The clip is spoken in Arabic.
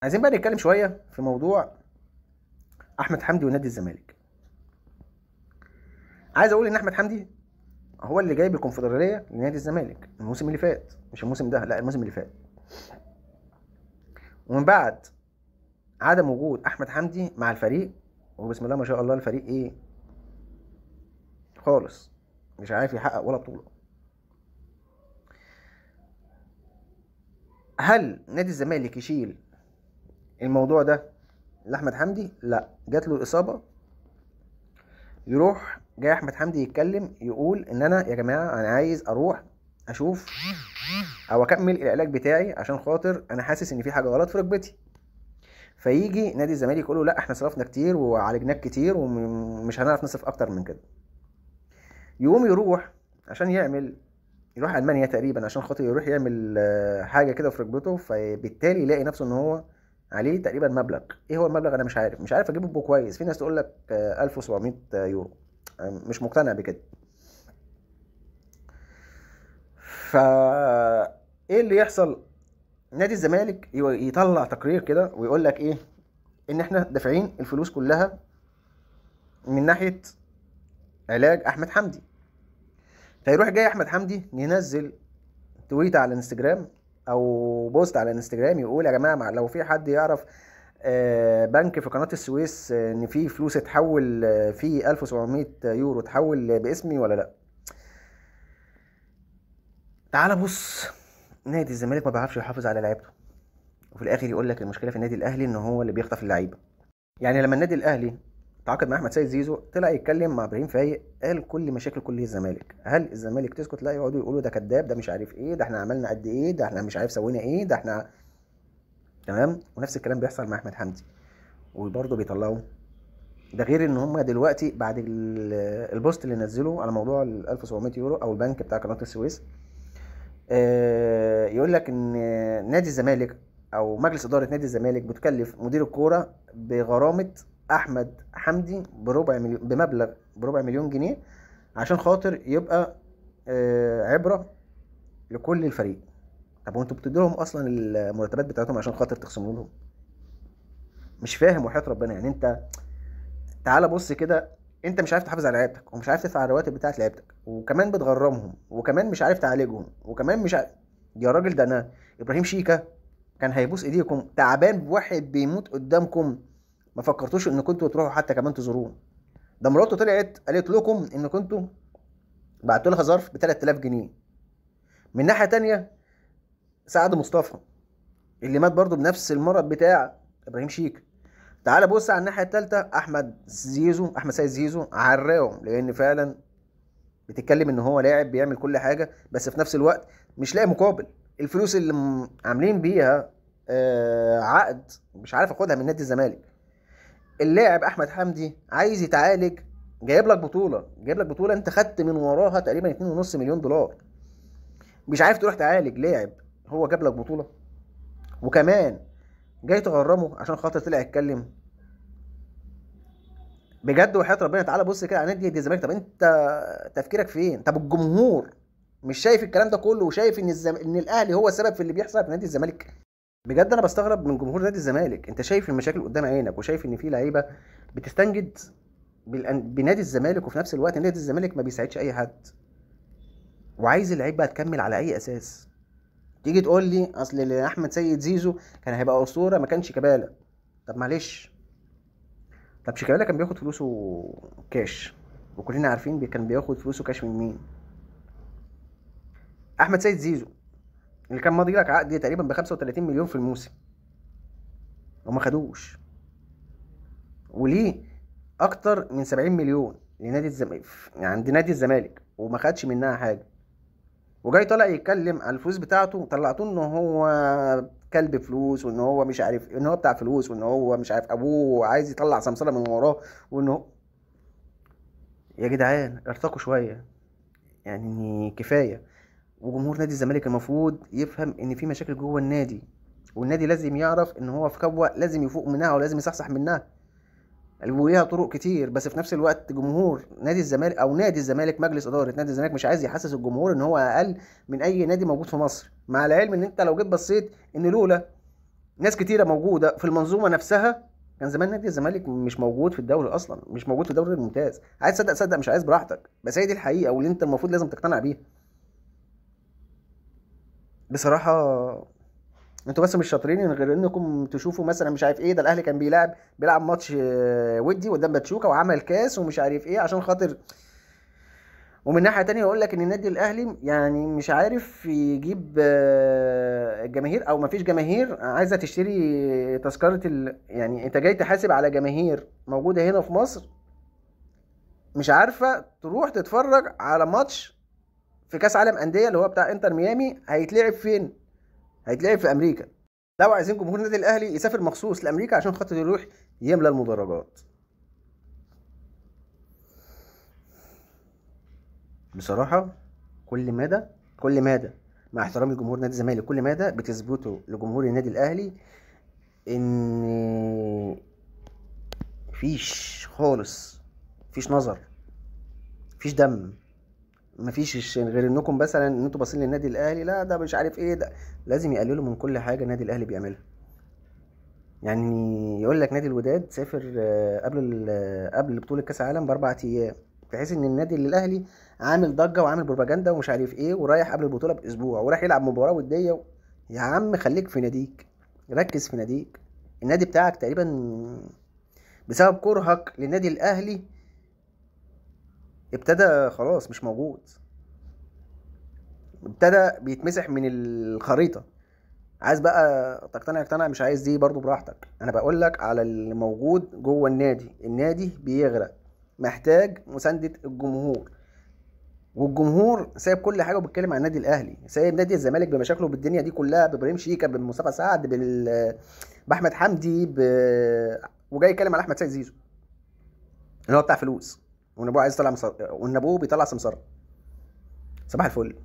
عايزين بقى نتكلم شويه في موضوع احمد حمدي ونادي الزمالك. عايز اقول ان احمد حمدي هو اللي جايب الكونفدراليه لنادي الزمالك الموسم اللي فات، مش الموسم ده، لا الموسم اللي فات. ومن بعد عدم وجود احمد حمدي مع الفريق، وبسم الله ما شاء الله الفريق ايه خالص، مش عارف يحقق ولا بطوله. هل نادي الزمالك يشيل الموضوع ده لاحمد حمدي؟ لا، جات له الاصابه، يروح جاي احمد حمدي يتكلم يقول ان انا يا جماعه انا عايز اروح اشوف او اكمل العلاج بتاعي عشان خاطر انا حاسس ان في حاجه غلط في ركبتي. فيجي نادي الزمالك يقول له لا احنا صرفنا كتير وعالجناك كتير ومش هنعرف نصرف اكتر من كده. يقوم يروح عشان يروح المانيا تقريبا عشان خاطر يروح يعمل حاجه كده في ركبته، فبالتالي يلاقي نفسه ان هو عليه تقريبا مبلغ. ايه هو المبلغ؟ انا مش عارف اجيبه كويس. في ناس تقول لك 1700 يورو. مش مقتنع بكده. ايه اللي يحصل؟ نادي الزمالك يطلع تقرير كده ويقول لك ايه؟ ان احنا دافعين الفلوس كلها من ناحيه علاج احمد حمدي. فيروح جاي احمد حمدي ينزل تويت على الانستجرام او بوست على الانستجرام يقول يا جماعه لو في حد يعرف بنك في قناه السويس ان في فلوس اتحول في 1700 يورو اتحول باسمي ولا لا. تعال بص، نادي الزمالك ما بيعرفش يحافظ على لعيبته، وفي الاخر يقول لك المشكله في النادي الاهلي ان هو اللي بيخطف اللعيبه. يعني لما النادي الاهلي تعاقد مع احمد سيد زيزو طلع يتكلم مع ابراهيم فايق قال كل مشاكل كل الزمالك. هل الزمالك تسكت؟ لا، يقعدوا يقولوا ده كذاب، ده مش عارف ايه، ده احنا عملنا قد ايه، ده احنا مش عارف سوينا ايه، ده احنا تمام. ونفس الكلام بيحصل مع احمد حمدي وبرضه بيطلعوا. ده غير ان هم دلوقتي بعد البوست اللي نزله على موضوع ال 1700 يورو او البنك بتاع قناه السويس، يقول لك ان نادي الزمالك او مجلس اداره نادي الزمالك بتكلف مدير الكوره بغرامه احمد حمدي بربع مليون جنيه عشان خاطر يبقى عبره لكل الفريق. طب وانتوا بتدوا لهم اصلا المرتبات بتاعتهم عشان خاطر تخصموا لهم؟ مش فاهم وحياة ربنا. يعني انت تعالى بص كده، انت مش عارف تحافظ على لعيبتك ومش عارف تدفع الرواتب بتاعت لعيبتك وكمان بتغرمهم وكمان مش عارف تعالجهم وكمان مش عارف. يا راجل ده انا ابراهيم شيكا كان هيبوس ايديكم تعبان بواحد بيموت قدامكم، ما فكرتوش ان كنتوا تروحوا حتى كمان تزوروه. ده مراته طلعت قالت لكم ان كنتوا بعتوا لها ظرف ب 3000 جنيه. من ناحيه تانية سعد مصطفى اللي مات برضه بنفس المرض بتاع ابراهيم شيكا. تعال بص على الناحيه الثالثه، احمد سيد زيزو عراهم، لان فعلا بتتكلم ان هو لاعب بيعمل كل حاجه بس في نفس الوقت مش لاقي مقابل. الفلوس اللي عاملين بيها عقد مش عارف اخدها من نادي الزمالك. اللاعب احمد حمدي عايز يتعالج، جايب لك بطوله انت خدت من وراها تقريبا 2.5 مليون دولار. مش عارف تروح تعالج لاعب هو جاب لك بطوله، وكمان جاي تغرمه عشان خاطر طلع يتكلم. بجد وحياة ربنا تعالى بص كده على نادي الزمالك. طب انت تفكيرك فين؟ طب الجمهور مش شايف الكلام ده كله وشايف ان الاهلي هو السبب في اللي بيحصل في نادي الزمالك؟ بجد انا بستغرب من جمهور نادي الزمالك. انت شايف المشاكل قدام عينك وشايف ان في لعيبه بتستنجد بنادي الزمالك، وفي نفس الوقت نادي الزمالك ما بيساعدش اي حد، وعايز اللعيبه تكمل على اي اساس؟ تيجي تقول لي اصل احمد سيد زيزو كان هيبقى اسطوره ما كانش شيكابالا. طب معلش، طب شيكابالا كان بياخد فلوسه كاش، وكلنا عارفين كان بياخد فلوسه كاش من مين. احمد سيد زيزو اللي كان ماضي لك عقد تقريبا ب 35 مليون في الموسم وما خدوش، وليه اكتر من 70 مليون لنادي الزمالك عند نادي الزمالك وما خدش منها حاجه. وجاي طالع يتكلم على الفلوس بتاعته، طلعتوه ان هو كلب فلوس وان هو مش عارف ان هو بتاع فلوس وان هو مش عارف ابوه عايز يطلع سمسره من وراه وان هو. يا جدعان ارتقوا شويه، يعني كفايه. وجمهور نادي الزمالك المفروض يفهم ان في مشاكل جوه النادي، والنادي لازم يعرف ان هو في كبوه لازم يفوق منها ولازم يصحصح منها. وليها طرق كتير، بس في نفس الوقت جمهور نادي الزمالك او نادي الزمالك مجلس اداره نادي الزمالك مش عايز يحسس الجمهور ان هو اقل من اي نادي موجود في مصر، مع العلم ان انت لو جيت بصيت ان لولا ناس كتيره موجوده في المنظومه نفسها. كان زمان نادي الزمالك مش موجود في الدوري اصلا، مش موجود في الدوري الممتاز. عايز تصدق صدق، مش عايز براحتك، بس هي دي الحقيقه واللي انت المفروض لازم تقتنع بيها. بصراحه انتوا بس مش شاطرين إن غير انكم تشوفوا مثلا مش عارف ايه، ده الاهلي كان بيلعب ماتش ودي قدام باتشوكا وعمل كاس ومش عارف ايه عشان خاطر. ومن ناحيه تانية يقول لك ان النادي الاهلي يعني مش عارف يجيب جماهير، او مفيش جماهير عايزه تشتري تذكره يعني انت جاي تحاسب على جماهير موجوده هنا في مصر مش عارفه تروح تتفرج على ماتش في كاس عالم انديه اللي هو بتاع انتر ميامي. هيتلعب فين؟ هيتلعب في امريكا. لو عايزين جمهور النادي الاهلي يسافر مخصوص لامريكا عشان خاطر يروح يملى المدرجات. بصراحه كل مادة مع احترامي لجمهور نادي الزمالك، كل مادة بتثبته لجمهور النادي الاهلي ان مفيش خالص، مفيش نظر، مفيش دم، مفيش غير انكم مثلا ان انتوا باصين للنادي الاهلي لا ده مش عارف ايه ده. لازم يقللوا من كل حاجه النادي الاهلي بيعملها. يعني يقول لك نادي الوداد سافر قبل بطوله كاس العالم ب4 ايام، بحيث ان النادي الاهلي عامل ضجه وعامل بروباجندا ومش عارف ايه، ورايح قبل البطوله باسبوع وراح يلعب مباراه وديه. يا عم خليك في ناديك، ركز في ناديك. النادي بتاعك تقريبا بسبب كرهك للنادي الاهلي ابتدى خلاص مش موجود، ابتدى بيتمسح من الخريطه. عايز بقى تقتنع اقتنع، مش عايز دي برضو براحتك. انا بقول لك على اللي موجود جوه النادي. النادي بيغرق، محتاج مساندة الجمهور، والجمهور سايب كل حاجه وبيتكلم عن النادي الاهلي، سايب نادي الزمالك بمشاكله بالدنيا دي كلها، بابراهيم شيكا، بمصطفى سعد، باحمد حمدي وجاي يتكلم على احمد سيد زيزو اللي هو بتاع فلوس، وان ابوه عايز يطلع وان ابوه بيطلع سمسره. صباح الفل.